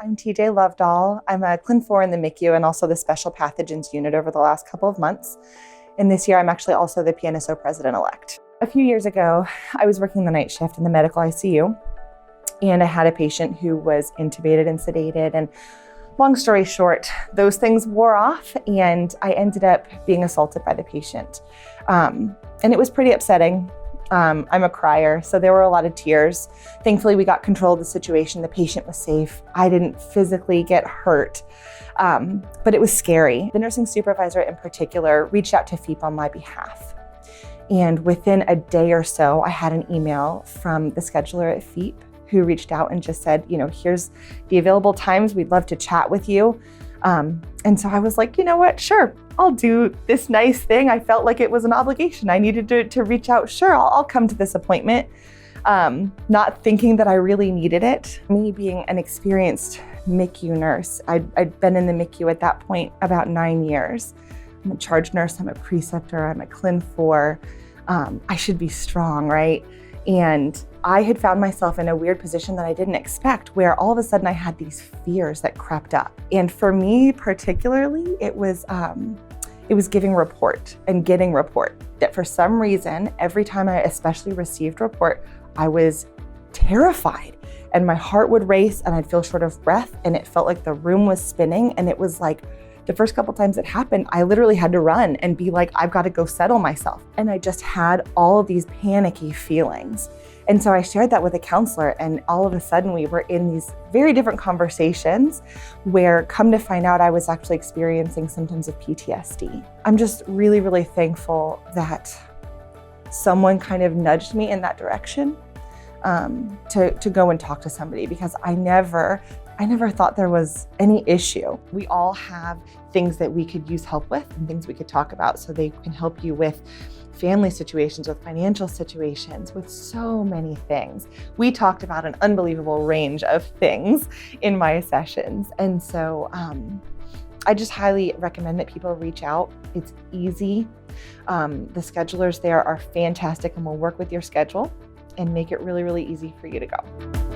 I'm TJ Lovedahl. I'm a Clin 4 in the MICU and also the Special Pathogens Unit over the last couple of months. And this year, I'm actually also the PNSO President-elect. A few years ago, I was working the night shift in the medical ICU, and I had a patient who was intubated and sedated. And long story short, those things wore off, and I ended up being assaulted by the patient. And it was pretty upsetting. I'm a crier, so there were a lot of tears. Thankfully, we got control of the situation. The patient was safe. I didn't physically get hurt, but it was scary. The nursing supervisor in particular reached out to FEAP on my behalf. And within a day or so, I had an email from the scheduler at FEAP who reached out and just said, here's the available times. We'd love to chat with you. And so I was like, you know what? Sure, I'll do this nice thing. I felt like it was an obligation. I needed to reach out. Sure, I'll come to this appointment, not thinking that I really needed it. Me being an experienced MICU nurse, I'd been in the MICU at that point about 9 years. I'm a charge nurse, I'm a preceptor, I'm a Clin 4. I should be strong, right? And I had found myself in a weird position that I didn't expect, where all of a sudden I had these fears that crept up. And for me particularly, it was giving report and getting report. That for some reason, every time I especially received report, I was terrified and my heart would race and I'd feel short of breath and it felt like the room was spinning. And it was like, the first couple times it happened, I literally had to run and be like, I've got to go settle myself. And I just had all of these panicky feelings. And so I shared that with a counselor, and all of a sudden we were in these very different conversations where, come to find out, I was actually experiencing symptoms of PTSD. I'm just really, really thankful that someone kind of nudged me in that direction to go and talk to somebody, because I never thought there was any issue. We all have things that we could use help with and things we could talk about, so they can help you with family situations, with financial situations, with so many things. We talked about an unbelievable range of things in my sessions. And so I just highly recommend that people reach out. It's easy. The schedulers there are fantastic and will work with your schedule and make it really, really easy for you to go.